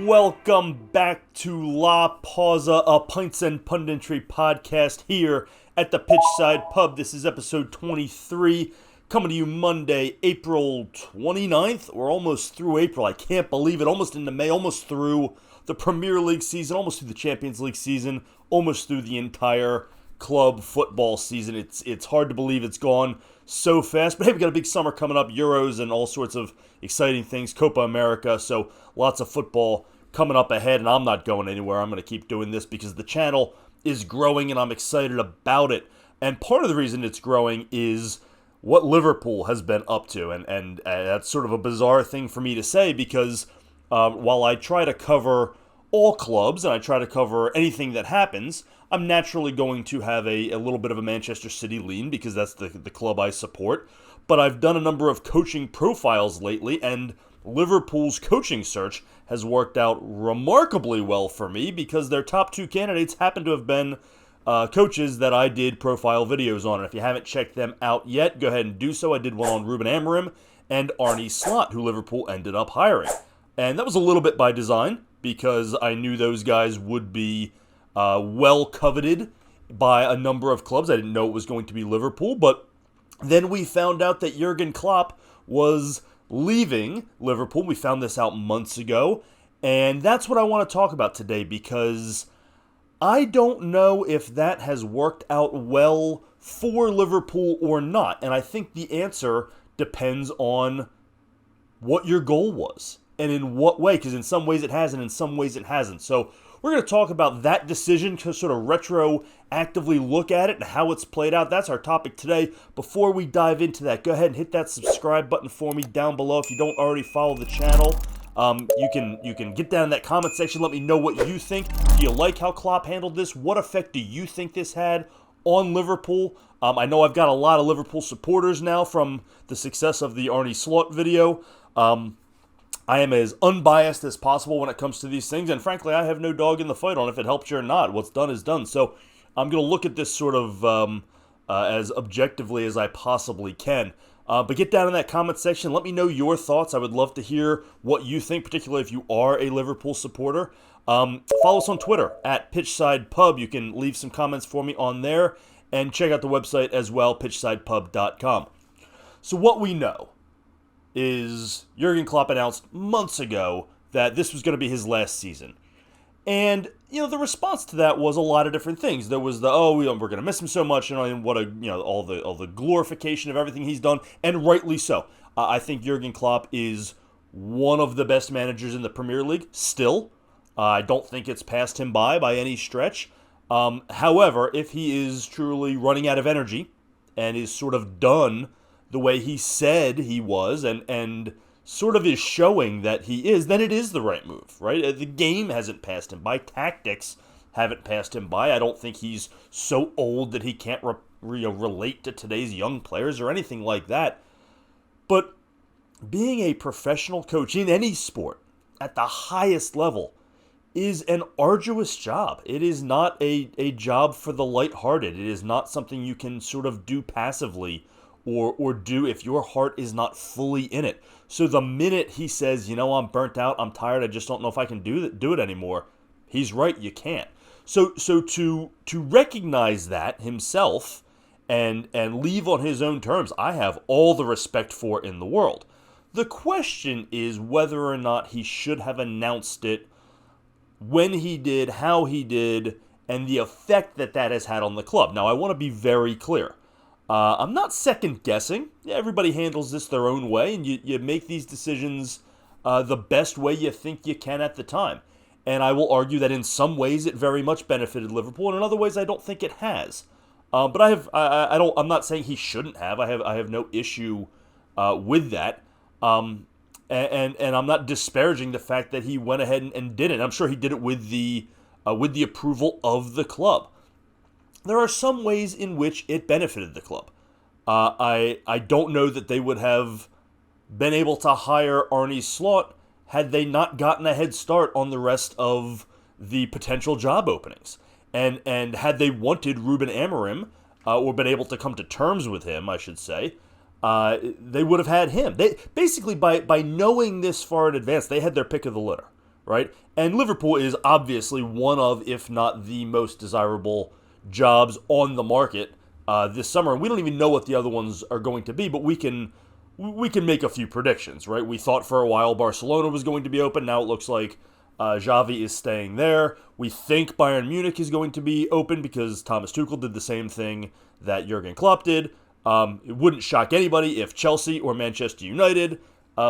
Welcome back to La Pausa, a Pints and Punditry podcast here at the Pitchside Pub. This is episode 23, coming to you Monday, April 29th. We're almost through April. I can't believe it. Almost into May, almost through the Premier League season, almost through the Champions League season, almost through the entire club football season. It's hard to believe it's gone so fast. But hey, we got a big summer coming up, Euros and all sorts of exciting things, Copa America, so lots of football coming up ahead, and I'm not going anywhere. I'm going to keep doing this because the channel is growing and I'm excited about it. And part of the reason it's growing is what Liverpool has been up to, and that's sort of a bizarre thing for me to say because while I try to cover all clubs and I try to cover anything that happens, I'm naturally going to have a little bit of a Manchester City lean because that's the club I support. But I've done a number of coaching profiles lately, and Liverpool's coaching search has worked out remarkably well for me because their top two candidates happen to have been coaches that I did profile videos on. And if you haven't checked them out yet, go ahead and do so. I did one on Ruben Amorim and Arne, who Liverpool ended up hiring. And that was a little bit by design because I knew those guys would be well coveted by a number of clubs. I didn't know it was going to be Liverpool, but then we found out that Jurgen Klopp was leaving Liverpool. We found this out months ago, and that's what I want to talk about today because I don't know if that has worked out well for Liverpool or not, and I think the answer depends on what your goal was and in what way, because in some ways it has and in some ways it hasn't. So we're going to talk about that decision, to sort of retroactively look at it and how it's played out. That's our topic today. Before we dive into that, go ahead and hit that subscribe button for me down below if you don't already follow the channel. You can get down in that comment section. Let me know what you think. Do you like how Klopp handled this? What effect do you think this had on Liverpool? I know I've got a lot of Liverpool supporters now from the success of the Arne video. I am as unbiased as possible when it comes to these things, and frankly, I have no dog in the fight on if it helps you or not. What's done is done. So I'm going to look at this sort of as objectively as I possibly can. But get down in that comment section. Let me know your thoughts. I would love to hear what you think, particularly if you are a Liverpool supporter. Follow us on Twitter at PitchsidePub. You can leave some comments for me on there, and check out the website as well, pitchsidepub.com. So what we know is Jurgen Klopp announced months ago that this was going to be his last season. And, the response to that was a lot of different things. There was we're going to miss him so much, and what all the glorification of everything he's done, and rightly so. I think Jurgen Klopp is one of the best managers in the Premier League still. I don't think it's passed him by any stretch. However, if he is truly running out of energy and is sort of done the way he said he was and sort of is showing that he is, then it is the right move, right? The game hasn't passed him by. Tactics haven't passed him by. I don't think he's so old that he can't relate to today's young players or anything like that. But being a professional coach in any sport at the highest level is an arduous job. It is not a job for the lighthearted. It is not something you can sort of do passively or do if your heart is not fully in it. So the minute he says, I'm burnt out, I'm tired, I just don't know if I can do it anymore, he's right, you can't. So to recognize that himself and leave on his own terms, I have all the respect for in the world. The question is whether or not he should have announced it when he did, how he did, and the effect that has had on the club. Now, I want to be very clear. I'm not second-guessing. Everybody handles this their own way, and you make these decisions the best way you think you can at the time. And I will argue that in some ways it very much benefited Liverpool, and in other ways I don't think it has. But I'm not saying he shouldn't have. I have no issue with that. And I'm not disparaging the fact that he went ahead and did it. I'm sure he did it with the approval of the club. There are some ways in which it benefited the club. I don't know that they would have been able to hire Arne had they not gotten a head start on the rest of the potential job openings. And had they wanted Ruben Amorim, or been able to come to terms with him, I should say, they would have had him. They basically, by knowing this far in advance, they had their pick of the litter, right? And Liverpool is obviously one of, if not the most desirable jobs on the market this summer. And we don't even know what the other ones are going to be, but we can make a few predictions, right? We thought for a while Barcelona was going to be open. Now it looks like Xavi is staying there. We think Bayern Munich is going to be open because Thomas Tuchel did the same thing that Jurgen Klopp did. It wouldn't shock anybody if Chelsea or Manchester United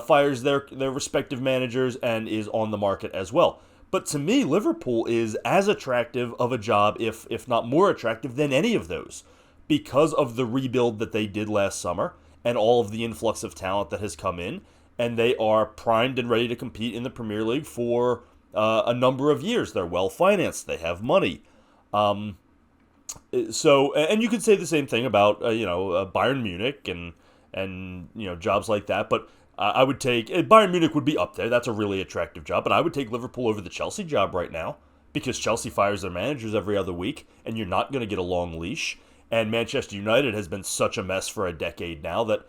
fires their respective managers and is on the market as well. But to me, Liverpool is as attractive of a job, if not more attractive, than any of those because of the rebuild that they did last summer and all of the influx of talent that has come in. And they are primed and ready to compete in the Premier League for a number of years. They're well-financed. They have money. So, and you could say the same thing about, Bayern Munich and jobs like that. But I would take, Bayern Munich would be up there. That's a really attractive job. But I would take Liverpool over the Chelsea job right now because Chelsea fires their managers every other week and you're not going to get a long leash. And Manchester United has been such a mess for a decade now that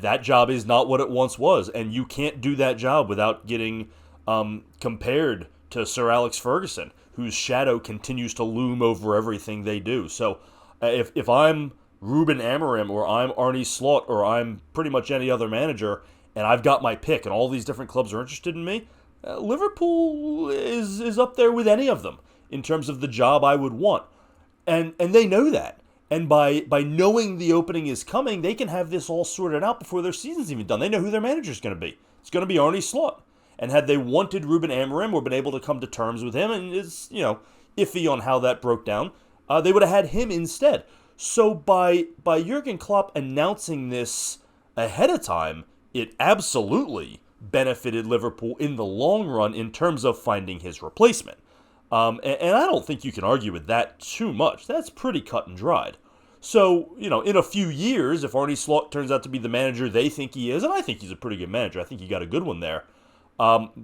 that job is not what it once was. And you can't do that job without getting compared to Sir Alex Ferguson, whose shadow continues to loom over everything they do. So if I'm Ruben Amorim or I'm Arne Slot or I'm pretty much any other manager and I've got my pick and all these different clubs are interested in me, Liverpool is up there with any of them in terms of the job I would want. And they know that. And by knowing the opening is coming, they can have this all sorted out before their season's even done. They know who their manager's going to be. It's going to be Arne Slot. And had they wanted Ruben Amorim or been able to come to terms with him, and it's, iffy on how that broke down, they would have had him instead. So by Jurgen Klopp announcing this ahead of time, it absolutely benefited Liverpool in the long run in terms of finding his replacement. And I don't think you can argue with that too much. That's pretty cut and dried. So, in a few years, if Arne Slot turns out to be the manager they think he is, and I think he's a pretty good manager, I think he got a good one there,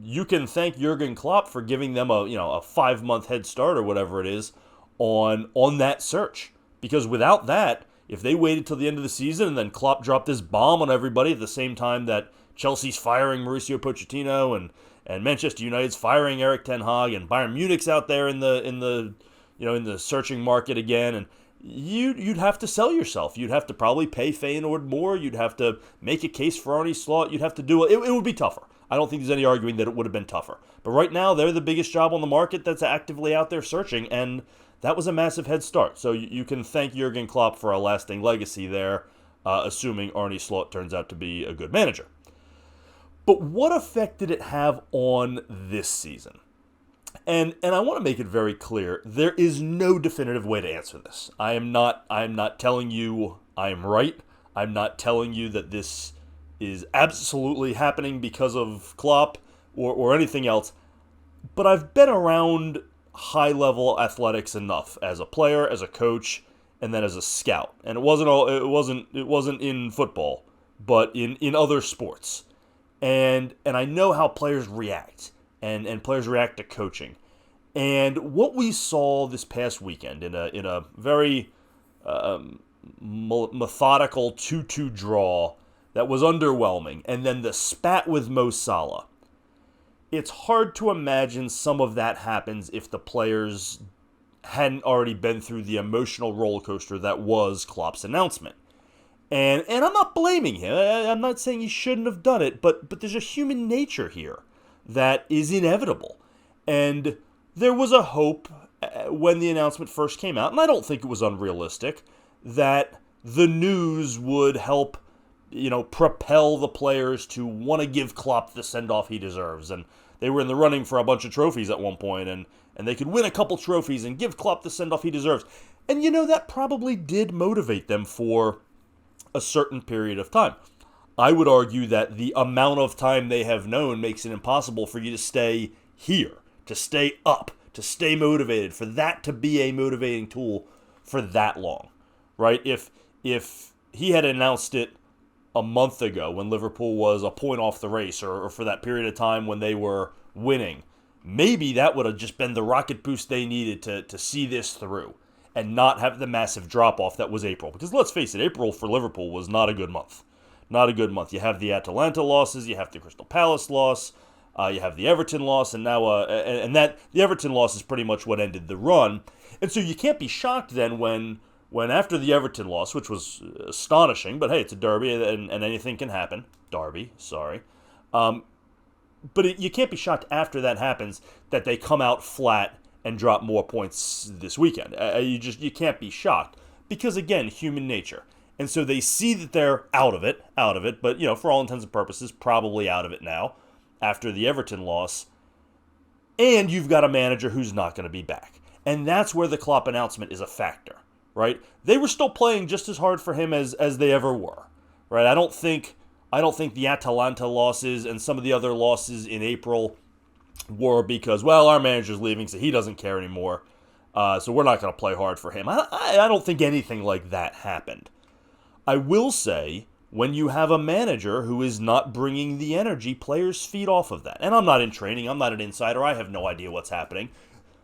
you can thank Jurgen Klopp for giving them a 5-month head start or whatever it is on that search. Because without that, if they waited till the end of the season and then Klopp dropped this bomb on everybody at the same time that Chelsea's firing Mauricio Pochettino and Manchester United's firing Erik ten Hag and Bayern Munich's out there in the searching market again, and you'd have to sell yourself. You'd have to probably pay Feyenoord more. You'd have to make a case for Arne Slot. You'd have to do it. It would be tougher. I don't think there's any arguing that it would have been tougher. But right now, they're the biggest job on the market that's actively out there searching, and that was a massive head start. So you can thank Jurgen Klopp for a lasting legacy there, assuming Arne Slot turns out to be a good manager. But what effect did it have on this season? And I want to make it very clear, there is no definitive way to answer this. I am not telling you I'm right. I'm not telling you that this is absolutely happening because of Klopp or anything else. But I've been around high-level athletics enough as a player, as a coach, and then as a scout. And it wasn't in football, but in other sports. And I know how players react, and players react to coaching. And what we saw this past weekend in a very methodical 2-2 draw that was underwhelming, and then the spat with Mo Salah. It's hard to imagine some of that happens if the players hadn't already been through the emotional roller coaster that was Klopp's announcement. And I'm not blaming him. I'm not saying he shouldn't have done it, but there's a human nature here that is inevitable. And there was a hope when the announcement first came out, and I don't think it was unrealistic, that the news would help, propel the players to want to give Klopp the send-off he deserves. And they were in the running for a bunch of trophies at one point, and they could win a couple trophies and give Klopp the send-off he deserves. And, that probably did motivate them for a certain period of time. I would argue that the amount of time they have known makes it impossible for you to stay here, to stay up, to stay motivated, for that to be a motivating tool for that long, right? If he had announced it a month ago when Liverpool was a point off the race, or for that period of time when they were winning, maybe that would have just been the rocket boost they needed to see this through and not have the massive drop-off that was April. Because let's face it, April for Liverpool was not a good month. Not a good month. You have the Atalanta losses, you have the Crystal Palace loss, You have the Everton loss, and now that the Everton loss is pretty much what ended the run. And so you can't be shocked then when after the Everton loss, which was astonishing, but hey, it's a derby and anything can happen. Derby, sorry. But you can't be shocked after that happens that they come out flat and drop more points this weekend. You can't be shocked because, again, human nature. And so they see that they're out of it, but, for all intents and purposes, probably out of it now after the Everton loss. And you've got a manager who's not going to be back. And that's where the Klopp announcement is a factor, right? They were still playing just as hard for him as they ever were, right? I don't think the Atalanta losses and some of the other losses in April were because, our manager's leaving, so he doesn't care anymore, so we're not going to play hard for him. I don't think anything like that happened. I will say, when you have a manager who is not bringing the energy, players feed off of that. And I'm not in training, I'm not an insider, I have no idea what's happening.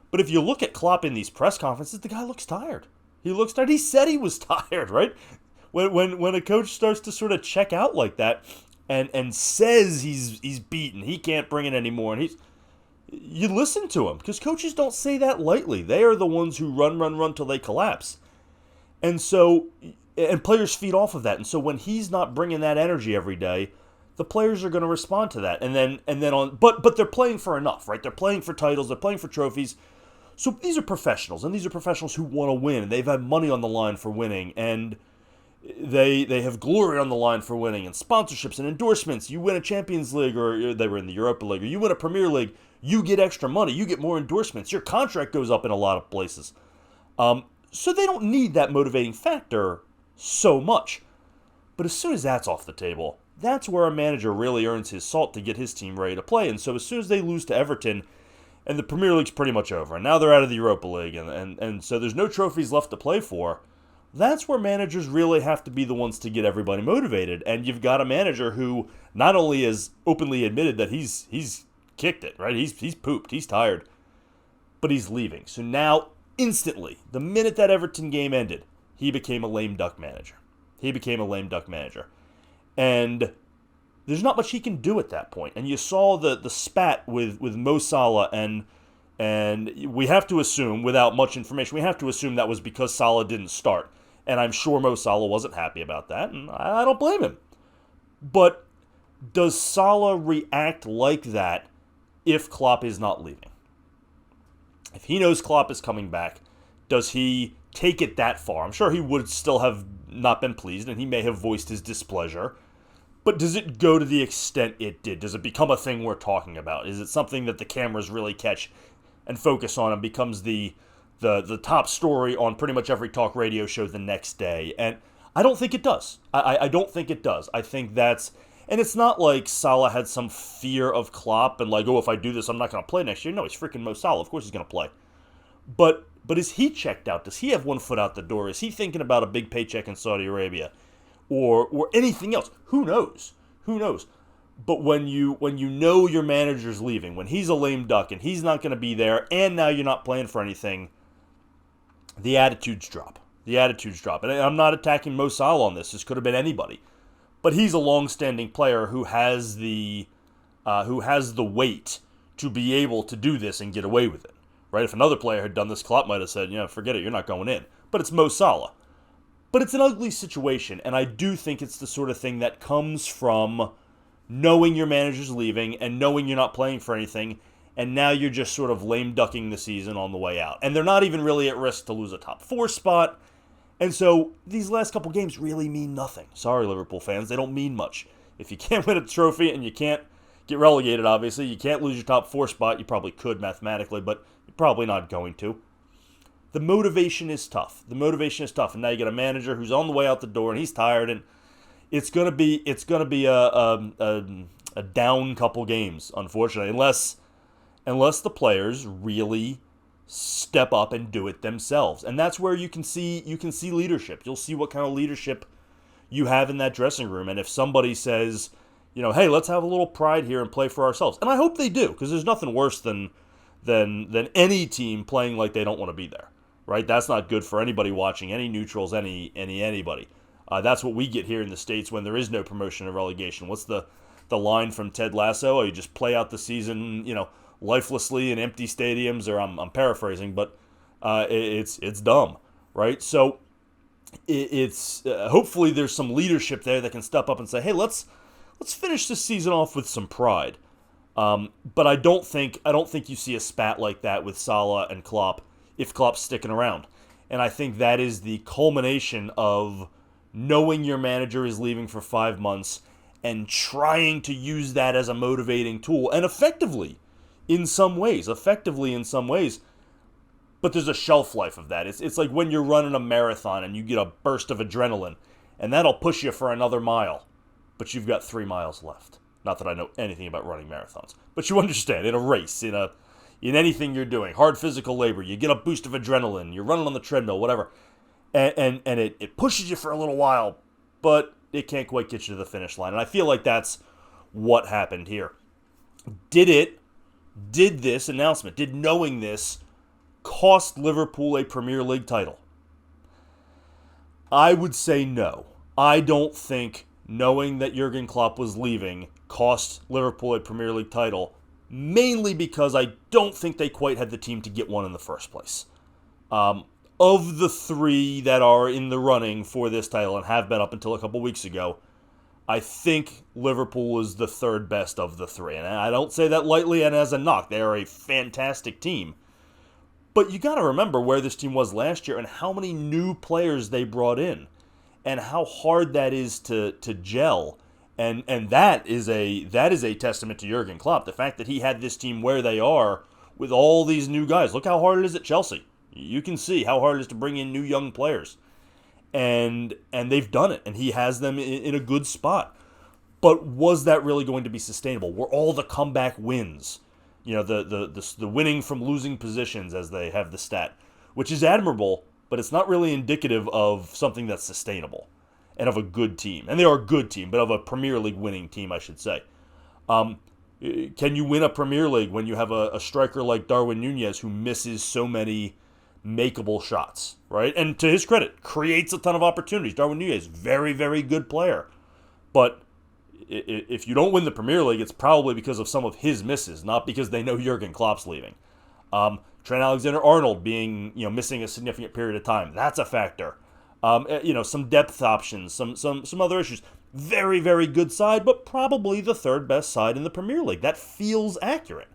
But if you look at Klopp in these press conferences, the guy looks tired. He looks tired. He said he was tired, right? When a coach starts to sort of check out like that and says he's beaten, he can't bring it anymore, and you listen to him, because coaches don't say that lightly. They are the ones who run till they collapse. And players feed off of that. And so when he's not bringing that energy every day, the players are going to respond to that. But they're playing for enough, right? They're playing for titles, they're playing for trophies. So these are professionals, and these are professionals who want to win, and they've had money on the line for winning, and they have glory on the line for winning, and sponsorships and endorsements. You win a Champions League, or they were in the Europa League, or you win a Premier League, you get extra money, you get more endorsements, your contract goes up in a lot of places. So they don't need that motivating factor so much. But as soon as that's off the table, that's where a manager really earns his salt to get his team ready to play. And so as soon as they lose to Everton, and the Premier League's pretty much over, and now they're out of the Europa League, and so there's no trophies left to play for, that's where managers really have to be the ones to get everybody motivated. And you've got a manager who not only has openly admitted that he's kicked it, right? He's pooped, he's tired, but he's leaving. So now, instantly, the minute that Everton game ended, he became a lame duck manager. And there's not much he can do at that point. And you saw the spat with Mo Salah, and we have to assume, without much information, we have to assume that was because Salah didn't start. And I'm sure Mo Salah wasn't happy about that, and I don't blame him. But does Salah react like that if Klopp is not leaving? If he knows Klopp is coming back, does he take it that far? I'm sure he would still have not been pleased, and he may have voiced his displeasure. But does it go to the extent it did? Does it become a thing we're talking about? Is it something that the cameras really catch and focus on and becomes the top story on pretty much every talk radio show the next day? And I don't think it does. I don't think it does. I think that's... And it's not like Salah had some fear of Klopp and like, if I do this, I'm not going to play next year. No, he's freaking Mo Salah. Of course he's going to play. But is he checked out? Does he have one foot out the door? Is he thinking about a big paycheck in Saudi Arabia? Or anything else? Who knows? But when you know your manager's leaving, when he's a lame duck and he's not going to be there, and now you're not playing for anything, the attitudes drop. And I'm not attacking Mo Salah on this. This could have been anybody. But he's a long-standing player who has the weight to be able to do this and get away with it. Right? If another player had done this, Klopp might have said, forget it, you're not going in. But it's Mo Salah. But it's an ugly situation, and I do think it's the sort of thing that comes from knowing your manager's leaving and knowing you're not playing for anything, and now you're just sort of lame ducking the season on the way out. And they're not even really at risk to lose a top 4 spot. And so these last couple games really mean nothing. Sorry, Liverpool fans, they don't mean much. If you can't win a trophy and you can't get relegated, obviously, you can't lose your top 4 spot. You probably could mathematically, but you're probably not going to. The motivation is tough. And now you got a manager who's on the way out the door, and he's tired, and it's gonna be a down couple games, unfortunately, unless the players really step up and do it themselves. And that's where you can see leadership. You'll see what kind of leadership you have in that dressing room. And if somebody says, hey, let's have a little pride here and play for ourselves, and I hope they do, because there's nothing worse than any team playing like they don't want to be there. Right? That's not good for anybody watching, any neutrals, anybody. That's what we get here in the States when there is no promotion or relegation. What's the the line from Ted Lasso, or you just play out the season, lifelessly in empty stadiums, or I'm paraphrasing, but it's dumb, right? So it's hopefully there's some leadership there that can step up and say, hey, let's finish this season off with some pride. But I don't think you see a spat like that with Salah and Klopp if Klopp's sticking around. And I think that is the culmination of knowing your manager is leaving for 5 months and trying to use that as a motivating tool, and effectively in some ways. But there's a shelf life of that. It's like when you're running a marathon and you get a burst of adrenaline, and that'll push you for another mile, but you've got 3 miles left. Not that I know anything about running marathons, but you understand, in a race, in anything you're doing, hard physical labor, you get a boost of adrenaline, you're running on the treadmill, whatever, and it pushes you for a little while, but it can't quite get you to the finish line. And I feel like that's what happened here. Did this announcement, did knowing this cost Liverpool a Premier League title? I would say no. I don't think knowing that Jurgen Klopp was leaving cost Liverpool a Premier League title, mainly because I don't think they quite had the team to get one in the first place. Of the 3 that are in the running for this title and have been up until a couple weeks ago, I think Liverpool is the 3rd best of the 3. And I don't say that lightly and as a knock. They are a fantastic team. But you got to remember where this team was last year and how many new players they brought in and how hard that is to gel. And that is a testament to Jurgen Klopp. The fact that he had this team where they are with all these new guys. Look how hard it is at Chelsea. You can see how hard it is to bring in new young players. And they've done it. And he has them in a good spot. But was that really going to be sustainable? Were all the comeback wins, the winning from losing positions, as they have the stat, which is admirable, but it's not really indicative of something that's sustainable and of a good team. And they are a good team, but of a Premier League winning team, I should say. Can you win a Premier League when you have a striker like Darwin Nunez who misses so many makeable shots, right? And to his credit, creates a ton of opportunities. Darwin Nunez, very, very good player. But if you don't win the Premier League, it's probably because of some of his misses, not because they know Jurgen Klopp's leaving. Trent Alexander-Arnold being, missing a significant period of time, that's a factor. Some depth options, some other issues. Very, very good side, but probably the 3rd best side in the Premier League. That feels accurate.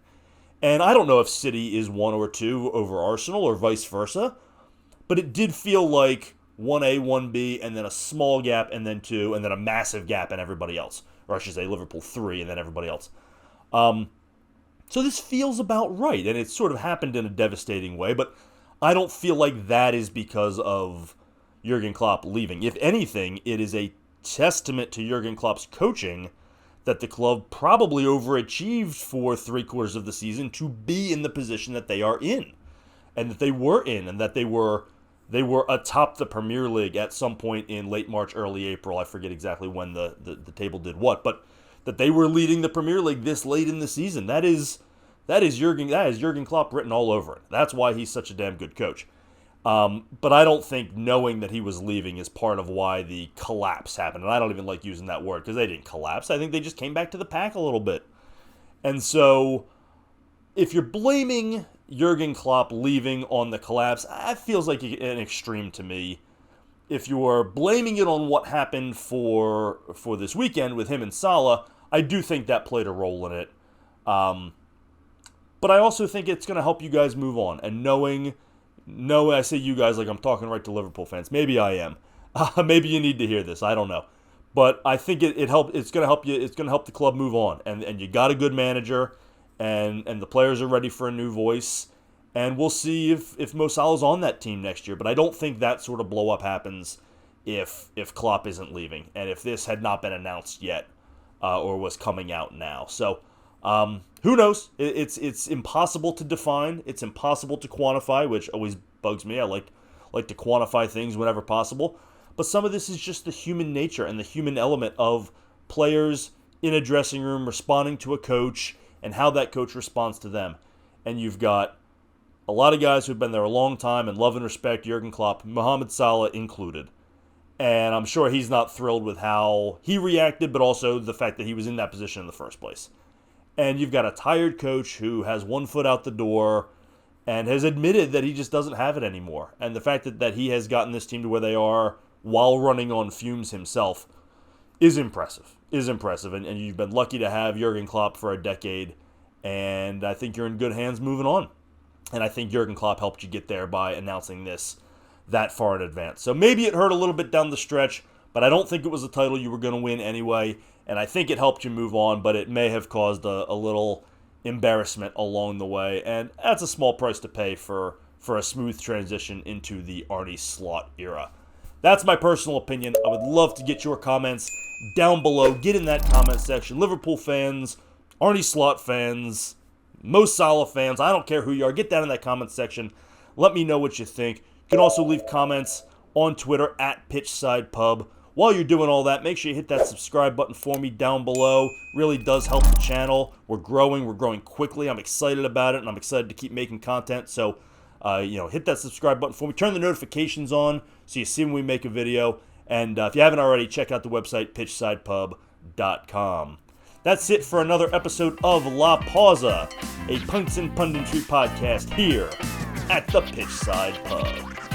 And I don't know if City is 1 or 2 over Arsenal or vice versa, but it did feel like 1A, 1B, and then a small gap, and then 2, and then a massive gap in everybody else. Or I should say Liverpool 3, and then everybody else. So this feels about right, and it sort of happened in a devastating way, but I don't feel like that is because of Jurgen Klopp leaving. If anything, it is a testament to Jurgen Klopp's coaching that the club probably overachieved for 3/4 of the season to be in the position that they are in, and that they were in, and that they were atop the Premier League at some point in late March, early April. I forget exactly when the table did what, but that they were leading the Premier League this late in the season. That is Jurgen Klopp written all over it. That's why he's such a damn good coach. But I don't think knowing that he was leaving is part of why the collapse happened. And I don't even like using that word because they didn't collapse. I think they just came back to the pack a little bit. And so if you're blaming Jurgen Klopp leaving on the collapse, that feels like an extreme to me. If you are blaming it on what happened for this weekend with him and Salah, I do think that played a role in it. But I also think it's going to help you guys move on. And I say you guys like I'm talking right to Liverpool fans. Maybe I am. Maybe you need to hear this. I don't know. But I think it's going to help you. It's going to help the club move on. And you got a good manager, and the players are ready for a new voice. And we'll see if Mo Salah's on that team next year. But I don't think that sort of blow up happens if Klopp isn't leaving, and if this had not been announced yet or was coming out now. So who knows? It's impossible to define. It's impossible to quantify, which always bugs me. I like to quantify things whenever possible. But some of this is just the human nature and the human element of players in a dressing room responding to a coach and how that coach responds to them. And you've got a lot of guys who've been there a long time and love and respect Jurgen Klopp, Mohamed Salah included. And I'm sure he's not thrilled with how he reacted, but also the fact that he was in that position in the first place. And you've got a tired coach who has one foot out the door and has admitted that he just doesn't have it anymore. And the fact that he has gotten this team to where they are while running on fumes himself is impressive. And you've been lucky to have Jurgen Klopp for a decade. And I think you're in good hands moving on. And I think Jurgen Klopp helped you get there by announcing this that far in advance. So maybe it hurt a little bit down the stretch, but I don't think it was a title you were going to win anyway. And I think it helped you move on, but it may have caused a little embarrassment along the way. And that's a small price to pay for a smooth transition into the Arne Slot era. That's my personal opinion. I would love to get your comments down below. Get in that comment section. Liverpool fans, Arne Slot fans, Mo Salah fans, I don't care who you are. Get down in that comment section. Let me know what you think. You can also leave comments on Twitter at PitchsidePub. While you're doing all that, make sure you hit that subscribe button for me down below. Really does help the channel. We're growing quickly. I'm excited about it, and I'm excited to keep making content. So, hit that subscribe button for me. Turn the notifications on so you see when we make a video. And if you haven't already, check out the website, pitchsidepub.com. That's it for another episode of La Pausa, a Pints and Punditry podcast here at the Pitchside Pub.